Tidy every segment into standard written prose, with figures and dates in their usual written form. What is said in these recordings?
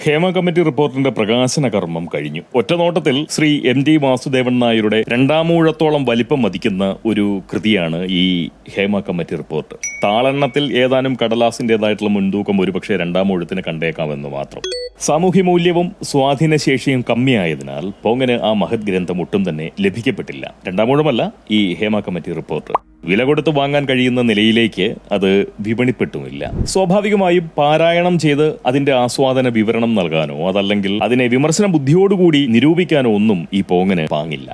Hema committee റിപ്പോർട്ടിന്റെ പ്രകാശന കർമ്മം കഴിഞ്ഞു. ഒറ്റനോട്ടത്തിൽ ശ്രീ MT വാസുദേവൻ നായരുടെ രണ്ടാമൂഴത്തോളം വലിപ്പം മതിക്കുന്ന ഒരു കൃതിയാണ് ഈ ഹേമ കമ്മിറ്റി റിപ്പോർട്ട്. താളെണ്ണത്തിൽ ഏതാനും കടലാസിന്റേതായിട്ടുള്ള മുൻതൂക്കം ഒരുപക്ഷെ രണ്ടാമൂഴത്തിന് കണ്ടേക്കാമെന്ന് മാത്രം. സാമൂഹ്യ മൂല്യവും സ്വാധീനശേഷിയും കമ്മിയായതിനാൽ പോങ്ങന് ആ മഹത് ഗ്രന്ഥം ഒട്ടും തന്നെ ലഭിക്കപ്പെട്ടില്ല. രണ്ടാമൂഴമല്ല ഈ ഹേമ കമ്മിറ്റി റിപ്പോർട്ട്. വില കൊടുത്ത് വാങ്ങാൻ കഴിയുന്ന നിലയിലേക്ക് അത് വിപണിപ്പെട്ടുമില്ല. സ്വാഭാവികമായും പാരായണം ചെയ്ത് അതിന്റെ ആസ്വാദന വിവരണം നൽകാനോ അതല്ലെങ്കിൽ അതിനെ വിമർശന ബുദ്ധിയോടുകൂടി നിരൂപിക്കാനോ ഒന്നും ഈ പോങ്ങന് പാങ്ങില്ല.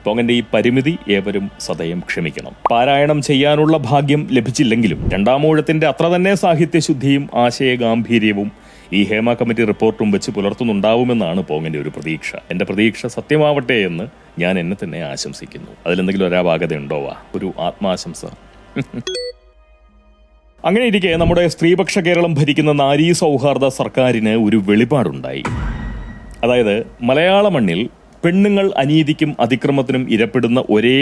പോങ്ങന്റെ ഈ പരിമിതി ഏവരും സദയം ക്ഷമിക്കണം. പാരായണം ചെയ്യാനുള്ള ഭാഗ്യം ലഭിച്ചില്ലെങ്കിലും രണ്ടാമൂഴത്തിന്റെ അത്ര തന്നെ സാഹിത്യശുദ്ധിയും ആശയഗാംഭീര്യവും ഈ ഹേമ കമ്മിറ്റി റിപ്പോർട്ടും വെച്ച് പുലർത്തുന്നുണ്ടാവുമെന്നാണ് പോങ്ങന്റെ ഒരു പ്രതീക്ഷ. എന്റെ പ്രതീക്ഷ സത്യമാവട്ടെ എന്ന് ഞാൻ എന്നെ തന്നെ ആശംസിക്കുന്നു. അതിലെന്തെങ്കിലും ഒരാഭാഗത ഉണ്ടോവാ? ഒരു ആത്മാശംസ. അങ്ങനെ ഇരിക്കെ നമ്മുടെ സ്ത്രീപക്ഷ കേരളം ഭരിക്കുന്ന നാരീ സൗഹാർദ്ദ സർക്കാരിന് ഒരു വെളിപാടുണ്ടായി. അതായത് മലയാള മണ്ണിൽ പെണ്ണുങ്ങൾ അനീതിക്കും അതിക്രമത്തിനും ഇരപ്പെടുന്ന ഒരേ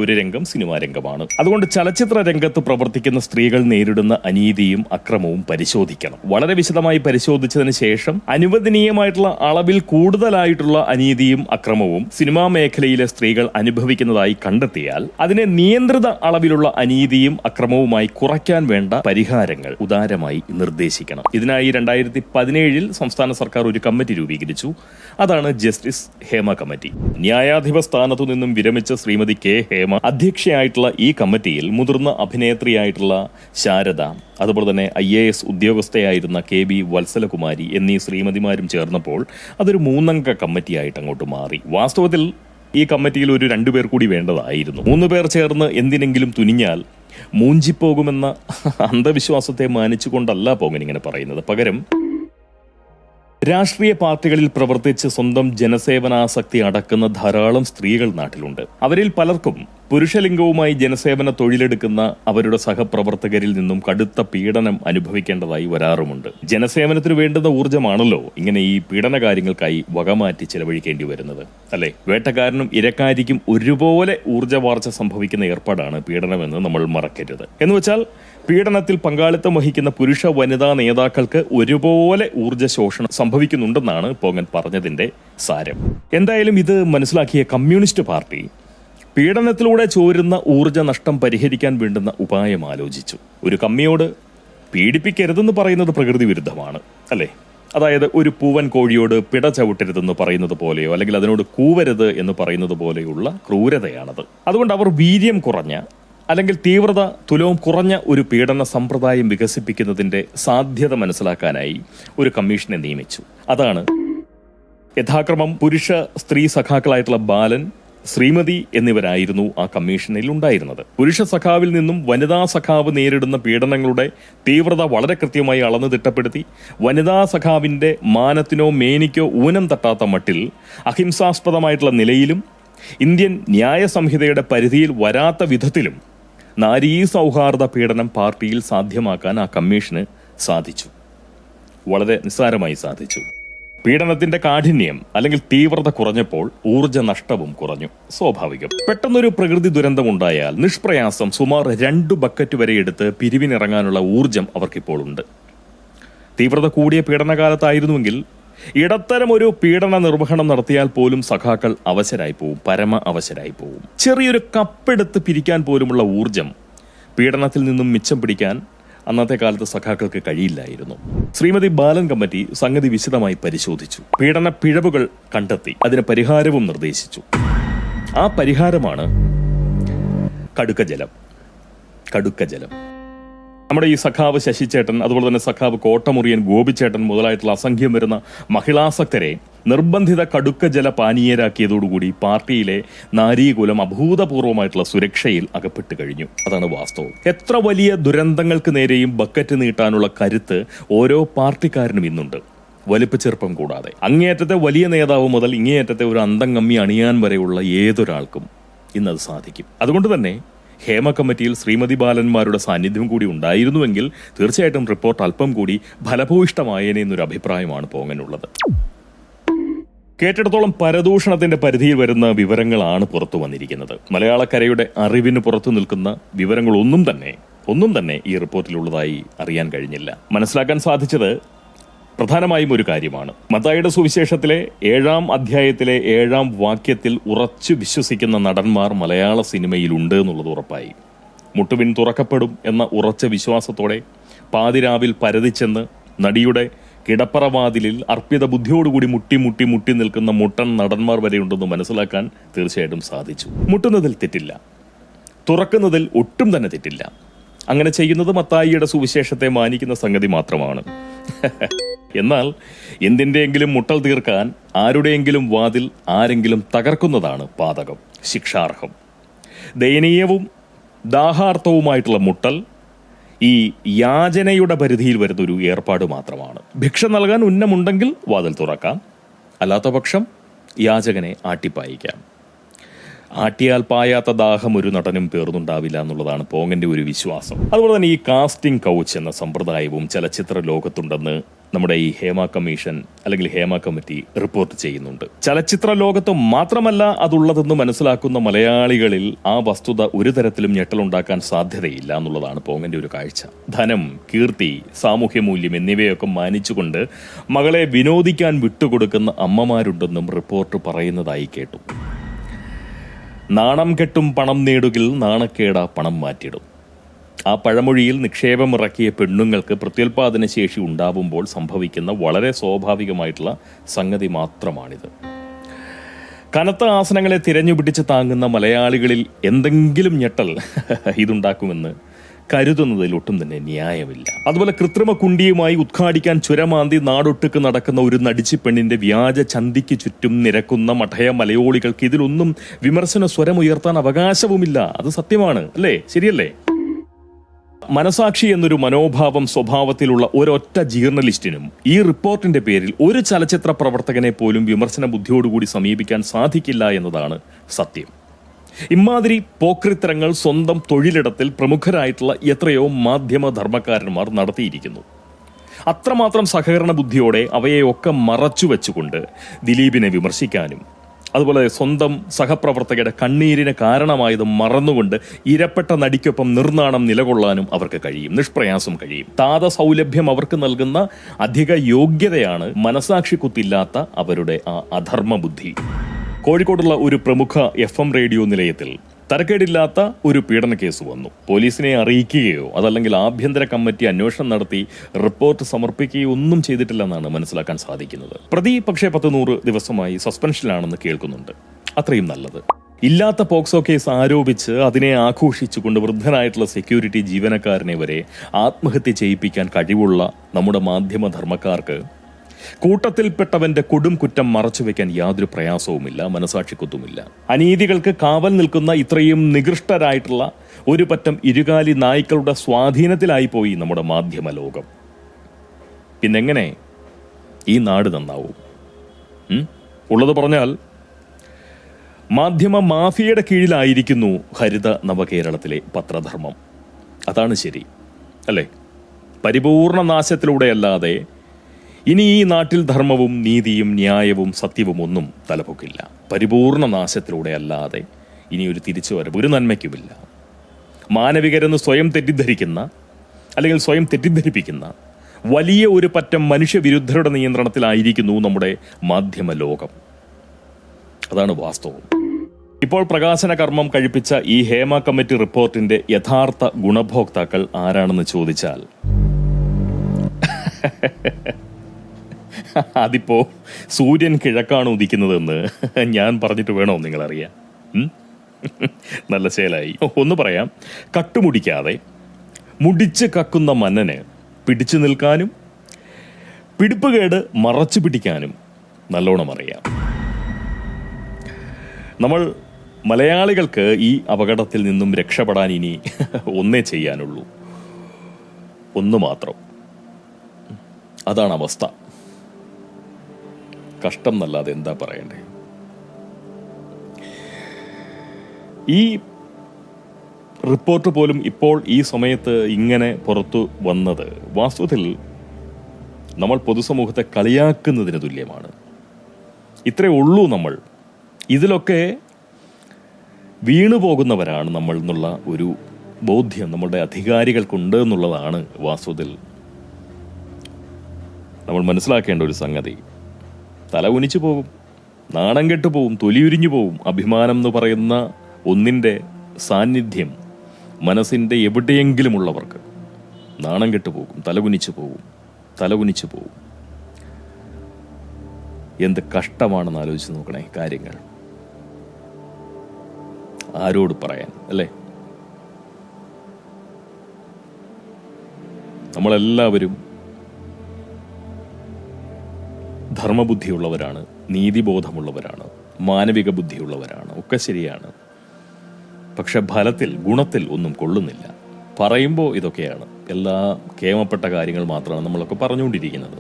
ഒരു രംഗം സിനിമാ രംഗമാണ്. അതുകൊണ്ട് ചലച്ചിത്ര രംഗത്ത് പ്രവർത്തിക്കുന്ന സ്ത്രീകൾ നേരിടുന്ന അനീതിയും അക്രമവും പരിശോധിക്കണം. വളരെ വിശദമായി പരിശോധിച്ചതിന് ശേഷം അനുവദനീയമായിട്ടുള്ള അളവിൽ കൂടുതലായിട്ടുള്ള അനീതിയും അക്രമവും സിനിമാ മേഖലയിലെ സ്ത്രീകൾ അനുഭവിക്കുന്നതായി കണ്ടെത്തിയാൽ അതിനെ നിയന്ത്രിത അളവിലുള്ള അനീതിയും അക്രമവുമായി കുറയ്ക്കാൻ വേണ്ട പരിഹാരങ്ങൾ ഉദാരമായി നിർദ്ദേശിക്കണം. ഇതിനായി 2017 സംസ്ഥാന സർക്കാർ ഒരു കമ്മിറ്റി രൂപീകരിച്ചു. അതാണ് ജസ്റ്റിസ് ഹേമ കമ്മിറ്റി. ന്യായാധിപ സ്ഥാനത്തു നിന്നും വിരമിച്ച ശ്രീമതി K. ഹേമ അധ്യക്ഷയായിട്ടുള്ള ഈ കമ്മിറ്റിയിൽ മുതിർന്ന അഭിനേത്രിയായിട്ടുള്ള ശാരദ, അതുപോലെ തന്നെ IAS ഉദ്യോഗസ്ഥയായിരുന്ന KB വത്സലകുമാരി എന്നീ ശ്രീമതിമാരും ചേർന്നപ്പോൾ അതൊരു 3 അംഗ കമ്മിറ്റിയായിട്ട് അങ്ങോട്ട് മാറി. വാസ്തവത്തിൽ ഈ കമ്മിറ്റിയിൽ ഒരു 2 പേർ കൂടി വേണ്ടതായിരുന്നു. 3 പേർ ചേർന്ന് എന്തിനെങ്കിലും തുനിഞ്ഞാൽ മൂഞ്ചിപ്പോകുമെന്ന അന്ധവിശ്വാസത്തെ മാനിച്ചുകൊണ്ടല്ല പോങ്ങൻ ഇങ്ങനെ പറയുന്നത്. പകരം രാഷ്ട്രീയ പാർട്ടികളിൽ പ്രവർത്തിച്ച് സ്വന്തം ജനസേവനാസക്തി അടക്കുന്ന ധാരാളം സ്ത്രീകൾ നാട്ടിലുണ്ട്. അവരിൽ പലർക്കും പുരുഷലിംഗവുമായി ജനസേവന തൊഴിലെടുക്കുന്ന അവരുടെ സഹപ്രവർത്തകരിൽ നിന്നും കടുത്ത പീഡനം അനുഭവിക്കേണ്ടതായി വരാറുമുണ്ട്. ജനസേവനത്തിന് വേണ്ടുന്ന ഊർജ്ജമാണല്ലോ ഇങ്ങനെ ഈ പീഡന കാര്യങ്ങൾക്കായി വകമാറ്റി ചെലവഴിക്കേണ്ടി വരുന്നത്, അല്ലെ? വേട്ടക്കാരനും ഇരക്കാരിക്കും ഒരുപോലെ ഊർജ്ജവാർച്ച സംഭവിക്കുന്ന ഏർപ്പാടാണ് പീഡനമെന്ന് നമ്മൾ മറക്കരുത്. എന്നുവെച്ചാൽ പീഡനത്തിൽ പങ്കാളിത്തം വഹിക്കുന്ന പുരുഷ വനിതാ നേതാക്കൾക്ക് ഒരുപോലെ ഊർജ്ജ ശോഷണം സംഭവിക്കുന്നുണ്ടെന്നാണ് പോങ്ങൻ പറഞ്ഞതിന്റെ സാരം. എന്തായാലും ഇത് മനസ്സിലാക്കിയ കമ്മ്യൂണിസ്റ്റ് പാർട്ടി പീഡനത്തിലൂടെ ചോരുന്ന ഊർജ്ജ നഷ്ടം പരിഹരിക്കാൻ വേണ്ടുന്ന ഉപായം ആലോചിച്ചു. ഒരു കമ്മിയോട് പീഡിപ്പിക്കരുതെന്ന് പറയുന്നത് പ്രകൃതി വിരുദ്ധമാണ്, അല്ലേ? അതായത് ഒരു പൂവൻ കോഴിയോട് പിട ചവിട്ടരുതെന്ന് പറയുന്നത് പോലെയോ അല്ലെങ്കിൽ അതിനോട് കൂവരുത് എന്ന് പറയുന്നത് പോലെയുള്ള ക്രൂരതയാണത്. അതുകൊണ്ട് അവർ വീര്യം കുറഞ്ഞ അല്ലെങ്കിൽ തീവ്രത തുലവും കുറഞ്ഞ ഒരു പീഡന സമ്പ്രദായം വികസിപ്പിക്കുന്നതിന്റെ സാധ്യത മനസ്സിലാക്കാനായി ഒരു കമ്മീഷനെ നിയമിച്ചു. അതാണ് യഥാക്രമം പുരുഷ സ്ത്രീ സഖാക്കളായിട്ടുള്ള ബാലൻ, ശ്രീമതി എന്നിവരായിരുന്നു ആ കമ്മീഷനിൽ ഉണ്ടായിരുന്നത്. പുരുഷ സഖാവിൽ നിന്നും വനിതാ സഖാവ് നേരിടുന്ന പീഡനങ്ങളുടെ തീവ്രത വളരെ കൃത്യമായി അളന്നു തിട്ടപ്പെടുത്തി വനിതാ സഖാവിന്റെ മാനത്തിനോ മേനിക്കോ ഊനം തട്ടാത്ത മട്ടിൽ അഹിംസാസ്പദമായിട്ടുള്ള നിലയിലും ഇന്ത്യൻ ന്യായ സംഹിതയുടെ പരിധിയിൽ വരാത്ത വിധത്തിലും നാരീ സൗഹാർദ്ദ പീഡനം പാർട്ടിയിൽ സാധ്യമാക്കാൻ ആ കമ്മീഷന് സാധിച്ചു. വളരെ നിസ്സാരമായി സാധിച്ചു. പീഡനത്തിന്റെ കാഠിന്യം അല്ലെങ്കിൽ തീവ്രത കുറഞ്ഞപ്പോൾ ഊർജ്ജ നഷ്ടവും കുറഞ്ഞു. സ്വാഭാവികം. പെട്ടെന്നൊരു പ്രകൃതി ദുരന്തം ഉണ്ടായാൽ നിഷ്പ്രയാസം സുമാർ 2 ബക്കറ്റ് വരെ എടുത്ത് പിരിവിനിറങ്ങാനുള്ള ഊർജ്ജം അവർക്കിപ്പോൾ ഉണ്ട്. തീവ്രത കൂടിയ പീഡനകാലത്തായിരുന്നുവെങ്കിൽ ഇടത്തരം ഒരു പീഡന നിർവഹണം നടത്തിയാൽ പോലും സഖാക്കൾ അവശരായി പോവും, പരമ അവശരായി പോവും. ചെറിയൊരു കപ്പെടുത്ത് പിരിക്കാൻ പോലുമുള്ള ഊർജം പീഡനത്തിൽ നിന്നും മിച്ചം പിടിക്കാൻ അന്നത്തെ കാലത്ത് സഖാക്കൾക്ക് കഴിയില്ലായിരുന്നു. ശ്രീമതി ബാലൻ കമ്മിറ്റി സംഗതി വിശദമായി പരിശോധിച്ചു. പീഡന പിഴവുകൾ കണ്ടെത്തി അതിന് പരിഹാരവും നിർദ്ദേശിച്ചു. ആ പരിഹാരമാണ് കടുക്കജലം. നമ്മുടെ ഈ സഖാവ് ശശിചേട്ടൻ, അതുപോലെ തന്നെ സഖാവ് കോട്ടമുറിയൻ ഗോപിച്ചേട്ടൻ മുതലായിട്ടുള്ള അസംഖ്യം വരുന്ന മഹിളാസക്തരെ നിർബന്ധിത കടുക്ക ജല പാനീയരാക്കിയതോടുകൂടി പാർട്ടിയിലെ നാരീകുലം അഭൂതപൂർവമായിട്ടുള്ള സുരക്ഷയിൽ അകപ്പെട്ടു കഴിഞ്ഞു. അതാണ് വാസ്തവം. എത്ര വലിയ ദുരന്തങ്ങൾക്ക് നേരെയും ബക്കറ്റ് നീട്ടാനുള്ള കരുത്ത് ഓരോ പാർട്ടിക്കാരനും ഇന്നുണ്ട്, വലിപ്പച്ചെറുപ്പം കൂടാതെ. അങ്ങേയറ്റത്തെ വലിയ നേതാവ് മുതൽ ഇങ്ങേയറ്റത്തെ ഒരു അന്തംഗമ്മി അണിയാൻ വരെയുള്ള ഏതൊരാൾക്കും ഇന്നത് സാധിക്കും. അതുകൊണ്ട് തന്നെ ഹേമ കമ്മിറ്റിയിൽ ശ്രീമതി ബാലന്മാരുടെ സാന്നിധ്യം കൂടി ഉണ്ടായിരുന്നുവെങ്കിൽ തീർച്ചയായിട്ടും റിപ്പോർട്ട് അല്പം കൂടി ഫലഭൂയിഷ്ടമായേനെ എന്നൊരു അഭിപ്രായമാണ് പോങ്ങനുള്ളത്. കേട്ടിടത്തോളം പരദൂഷണത്തിന്റെ പരിധിയിൽ വരുന്ന വിവരങ്ങളാണ് പുറത്തു വന്നിരിക്കുന്നത്. മലയാളക്കരയുടെ അറിവിന് പുറത്തു നിൽക്കുന്ന വിവരങ്ങളൊന്നും തന്നെ ഈ റിപ്പോർട്ടിലുള്ളതായി അറിയാൻ കഴിഞ്ഞില്ല. മനസ്സിലാക്കാൻ സാധിച്ചത് പ്രധാനമായും ഒരു കാര്യമാണ്. മത്തായിയുടെ സുവിശേഷത്തിലെ 7-ാം അധ്യായത്തിലെ 7-ാം വാക്യത്തിൽ ഉറച്ചു വിശ്വസിക്കുന്ന നടന്മാർ മലയാള സിനിമയിലുണ്ട് എന്നുള്ളത് ഉറപ്പായി. മുട്ടുവിൻ തുറക്കപ്പെടും എന്ന ഉറച്ച വിശ്വാസത്തോടെ പാതിരാവിൽ പരതിച്ചെന്ന് നടിയുടെ കിടപ്പറവാതിലിൽ അർപ്പിത ബുദ്ധിയോടുകൂടി മുട്ടി നിൽക്കുന്ന മുട്ടൻ നടന്മാർ വരെയുണ്ടെന്ന് മനസ്സിലാക്കാൻ തീർച്ചയായിട്ടും സാധിച്ചു. മുട്ടുന്നതിൽ തെറ്റില്ല, തുറക്കുന്നതിൽ ഒട്ടും തന്നെ തെറ്റില്ല. അങ്ങനെ ചെയ്യുന്നത് മത്തായിയുടെ സുവിശേഷത്തെ മാനിക്കുന്ന സംഗതി മാത്രമാണ്. എന്നാൽ എന്തിൻ്റെയെങ്കിലും മുട്ടൽ തീർക്കാൻ ആരുടെയെങ്കിലും വാതിൽ ആരെങ്കിലും തകർക്കുന്നതാണ് പാതകം, ശിക്ഷാർഹം. ദയനീയവും ദാഹാർത്ഥവുമായിട്ടുള്ള മുട്ടൽ ഈ യാചനയുടെ പരിധിയിൽ വരുന്നൊരു ഏർപ്പാട് മാത്രമാണ്. ഭിക്ഷ നൽകാൻ ഉന്നമുണ്ടെങ്കിൽ വാതിൽ തുറക്കാം, അല്ലാത്ത പക്ഷം യാചകനെ ആട്ടിപ്പായിക്കാം. ആട്ടിയാൽ പായാത്ത ദാഹം ഒരു നടനും പേർന്നുണ്ടാവില്ല എന്നുള്ളതാണ് പോങ്ങന്റെ ഒരു വിശ്വാസം. അതുപോലെ തന്നെ ഈ കാസ്റ്റിംഗ് കൗച്ച് എന്ന സമ്പ്രദായവും ചലച്ചിത്ര ലോകത്തുണ്ടെന്ന് നമ്മുടെ ഈ ഹേമ കമ്മീഷൻ അല്ലെങ്കിൽ ഹേമ കമ്മിറ്റി റിപ്പോർട്ട് ചെയ്യുന്നുണ്ട്. ചലച്ചിത്ര ലോകത്ത് മാത്രമല്ല അതുള്ളതെന്ന് മനസ്സിലാക്കുന്ന മലയാളികളിൽ ആ വസ്തുത ഒരു തരത്തിലും ഞെട്ടലുണ്ടാക്കാൻ സാധ്യതയില്ല എന്നുള്ളതാണ് പോങ്ങന്റെ ഒരു കാഴ്ച. ധനം, കീർത്തി, സാമൂഹ്യമൂല്യം എന്നിവയൊക്കെ മാനിച്ചുകൊണ്ട് മകളെ വിനോദിക്കാൻ വിട്ടുകൊടുക്കുന്ന അമ്മമാരുണ്ടെന്നും റിപ്പോർട്ട് പറയുന്നതായി കേട്ടു. നാണം കെട്ടും പണം നേടുകിൽ നാണക്കേട പണം മാറ്റിടും. ആ പഴമൊഴിയിൽ നിക്ഷേപമിറക്കിയ പെണ്ണുങ്ങൾക്ക് പ്രത്യുൽപാദന ശേഷി ഉണ്ടാവുമ്പോൾ സംഭവിക്കുന്ന വളരെ സ്വാഭാവികമായിട്ടുള്ള സംഗതി മാത്രമാണിത്. കനത്ത ആസനങ്ങളെ തിരഞ്ഞുപിടിച്ച് താങ്ങുന്ന മലയാളികളിൽ എന്തെങ്കിലും ഞെട്ടൽ ഇതുണ്ടാക്കുമെന്ന് കരുതുന്നതിൽ ഒട്ടും തന്നെ ന്യായമില്ല. അതുപോലെ കൃത്രിമ കുണ്ടിയുമായി ഉദ്ഘാടിക്കാൻ ചുരമാന്തി നാടൊട്ടുക്ക് നടക്കുന്ന ഒരു നടിച്ചി പെണ്ണിന്റെ വ്യാജ ചന്തിക്ക് ചുറ്റും നിരക്കുന്ന മഠയ മലയോളികൾക്ക് ഇതിലൊന്നും വിമർശന സ്വരം ഉയർത്താൻ അവകാശവുമില്ല. അത് സത്യമാണ്, അല്ലേ? ശരിയല്ലേ? മനസാക്ഷി എന്നൊരു മനോഭാവം സ്വഭാവത്തിലുള്ള ഒരൊറ്റ ജേർണലിസ്റ്റിനും ഈ റിപ്പോർട്ടിന്റെ പേരിൽ ഒരു ചലച്ചിത്ര പ്രവർത്തകനെ പോലും വിമർശന ബുദ്ധിയോടുകൂടി സമീപിക്കാൻ സാധിക്കില്ല എന്നതാണ് സത്യം. ഇമാതിരി പോക്രിത്തരങ്ങൾ സ്വന്തം തൊഴിലിടത്തിൽ പ്രമുഖരായിട്ടുള്ള എത്രയോ മാധ്യമ ധർമ്മക്കാരന്മാർ നടത്തിയിരിക്കുന്നു. അത്രമാത്രം സഹകരണ ബുദ്ധിയോടെ അവയെയൊക്കെ മറച്ചു വെച്ചുകൊണ്ട് ദിലീപിനെ വിമർശിക്കാനും അതുപോലെ സ്വന്തം സഹപ്രവർത്തകരുടെ കണ്ണീരിന് കാരണമായത് മറന്നുകൊണ്ട് ഇരപ്പെട്ട നടിക്കൊപ്പം നിർനാണം നിലകൊള്ളാനും അവർക്ക് കഴിയും, നിഷ്പ്രയാസം കഴിയും. താത സൗലഭ്യം അവർക്ക് നൽകുന്ന അധിക യോഗ്യതയാണ് മനസാക്ഷിക്കുത്തില്ലാത്ത അവരുടെ ആ അധർമ്മ ബുദ്ധി. കോഴിക്കോടുള്ള ഒരു പ്രമുഖ FM റേഡിയോ നിലയത്തിൽ തരക്കേടില്ലാത്ത ഒരു പീഡന കേസ് വന്നു. പോലീസിനെ അറിയിക്കുകയോ അതല്ലെങ്കിൽ ആഭ്യന്തര കമ്മിറ്റി അന്വേഷണം നടത്തി റിപ്പോർട്ട് സമർപ്പിക്കുകയോ ഒന്നും ചെയ്തിട്ടില്ലെന്നാണ് മനസ്സിലാക്കാൻ സാധിക്കുന്നത്. പ്രതി പക്ഷേ 10-100 ദിവസമായി സസ്പെൻഷനിലാണെന്ന് കേൾക്കുന്നുണ്ട്. അത്രയും നല്ലത്. ഇല്ലാത്ത പോക്സോ കേസ് ആരോപിച്ച് അതിനെ ആഘോഷിച്ചുകൊണ്ട് വൃദ്ധനായിട്ടുള്ള സെക്യൂരിറ്റി ജീവനക്കാരനെ വരെ ആത്മഹത്യ ചെയ്യിപ്പിക്കാൻ കഴിവുള്ള നമ്മുടെ മാധ്യമ ധർമ്മക്കാർക്ക് കൂട്ടത്തിൽപ്പെട്ടവന്റെ കൊടും കുറ്റം മറച്ചുവെക്കാൻ യാതൊരു പ്രയാസവുമില്ല, മനസാക്ഷിക്കുത്തുമില്ല. അനീതികൾക്ക് കാവൽ നിൽക്കുന്ന ഇത്രയും നികൃഷ്ടരായിട്ടുള്ള ഒരു പറ്റം ഇരുകാലി നായ്ക്കളുടെ സ്വാധീനത്തിലായിപ്പോയി നമ്മുടെ മാധ്യമ ലോകം. പിന്നെങ്ങനെ ഈ നാട് നന്നാവും? ഉള്ളത് പറഞ്ഞാൽ മാധ്യമ മാഫിയയുടെ കീഴിലായിരിക്കുന്നു ഹരിത നവകേരളത്തിലെ പത്രധർമ്മം. അതാണ് ശരി, അല്ലേ? പരിപൂർണ നാശത്തിലൂടെയല്ലാതെ ഇനി ഈ നാട്ടിൽ ധർമ്മവും നീതിയും ന്യായവും സത്യവും ഒന്നും തലപൊക്കില്ല. പരിപൂർണ നാശത്തിലൂടെ അല്ലാതെ ഇനി ഒരു തിരിച്ചുവരവ് ഒരു നന്മയ്ക്കുമില്ല. മാനവികരെന്ന് സ്വയം തെറ്റിദ്ധരിക്കുന്ന അല്ലെങ്കിൽ സ്വയം തെറ്റിദ്ധരിപ്പിക്കുന്ന വലിയ ഒരു പറ്റം മനുഷ്യവിരുദ്ധരുടെ നിയന്ത്രണത്തിലായിരിക്കുന്നു നമ്മുടെ മാധ്യമ ലോകം. അതാണ് വാസ്തവം. ഇപ്പോൾ പ്രകാശന കർമ്മം കഴിപ്പിച്ച ഈ ഹേമ കമ്മിറ്റി റിപ്പോർട്ടിന്റെ യഥാർത്ഥ ഗുണഭോക്താക്കൾ ആരാണെന്ന് ചോദിച്ചാൽ അതിപ്പോ സൂര്യൻ കിഴക്കാണ് ഉദിക്കുന്നതെന്ന് ഞാൻ പറഞ്ഞിട്ട് വേണോ നിങ്ങളറിയാൻ? നല്ല ശേലായി. ഒന്ന് പറയാം, കട്ടുമുടിക്കാതെ മുടിച്ച് കക്കുന്ന മന്നന് പിടിച്ചു നിൽക്കാനും പിടിപ്പുകേട് മറച്ചു പിടിക്കാനും നല്ലോണം അറിയാം. നമ്മൾ മലയാളികൾക്ക് ഈ അപകടത്തിൽ നിന്നും രക്ഷപ്പെടാൻ ഇനി ഒന്നേ ചെയ്യാനുള്ളൂ, ഒന്ന് മാത്രം. അതാണ് അവസ്ഥ. കഷ്ടം എന്നല്ലാതെ എന്താ പറയണ്ടേ? ഈ റിപ്പോർട്ട് പോലും ഇപ്പോൾ ഈ സമയത്ത് ഇങ്ങനെ പുറത്തു വന്നത് വാസ്തവത്തിൽ നമ്മൾ പൊതുസമൂഹത്തെ കളിയാക്കുന്നതിന് തുല്യമാണ്. ഇത്രയേ ഉള്ളൂ. നമ്മൾ ഇതിലൊക്കെ വീണുപോകുന്നവരാണ് നമ്മൾ എന്നുള്ള ഒരു ബോധ്യം നമ്മളുടെ അധികാരികൾക്കുണ്ട് എന്നുള്ളതാണ് വാസ്തവത്തിൽ നമ്മൾ മനസ്സിലാക്കേണ്ട ഒരു സംഗതി, തല കുനിച്ചു പോകും, നാണം കെട്ടു പോവും, തൊലിയുരിഞ്ഞു പോവും. അഭിമാനം എന്ന് പറയുന്ന ഒന്നിൻ്റെ സാന്നിധ്യം മനസ്സിൻ്റെ എവിടെയെങ്കിലുമുള്ളവർക്ക് നാണം കെട്ടു പോകും, തലകുനിച്ചു പോവും. എന്ത് കഷ്ടമാണെന്ന് ആലോചിച്ച് നോക്കണേ കാര്യങ്ങൾ. ആരോട് പറയാൻ അല്ലേ? നമ്മളെല്ലാവരും ധർമ്മബുദ്ധിയുള്ളവരാണ്, നീതിബോധമുള്ളവരാണ്, മാനവിക ബുദ്ധിയുള്ളവരാണ്, ഒക്കെ ശരിയാണ്. പക്ഷെ ഫലത്തിൽ, ഗുണത്തിൽ ഒന്നും കൊള്ളുന്നില്ല. പറയുമ്പോൾ ഇതൊക്കെയാണ്, എല്ലാ കേമപ്പെട്ട കാര്യങ്ങൾ മാത്രമാണ് നമ്മളൊക്കെ പറഞ്ഞുകൊണ്ടിരിക്കുന്നത്.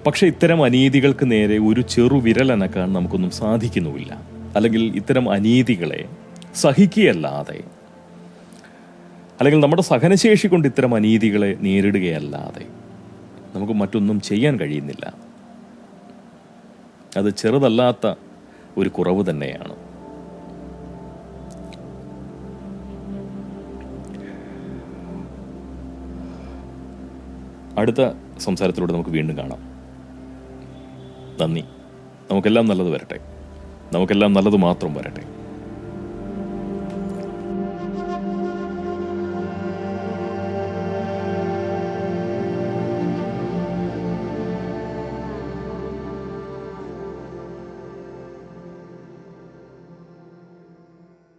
പക്ഷെ ഇത്തരം അനീതികൾക്ക് നേരെ ഒരു ചെറുവിരലനക്കാൻ നമുക്കൊന്നും സാധിക്കുന്നുമില്ല. അല്ലെങ്കിൽ ഇത്തരം അനീതികളെ സഹിക്കുകയല്ലാതെ, അല്ലെങ്കിൽ നമ്മുടെ സഹനശേഷി കൊണ്ട് ഇത്തരം അനീതികളെ നേരിടുകയല്ലാതെ നമുക്ക് മറ്റൊന്നും ചെയ്യാൻ കഴിയുന്നില്ല. അത് ചെറുതല്ലാത്ത ഒരു കുറവ് തന്നെയാണ്. അടുത്ത സംസാരത്തിലൂടെ നമുക്ക് വീണ്ടും കാണാം. നന്ദി. നമുക്കെല്ലാം നല്ലത് വരട്ടെ. നമുക്കെല്ലാം നല്ലത് മാത്രം വരട്ടെ.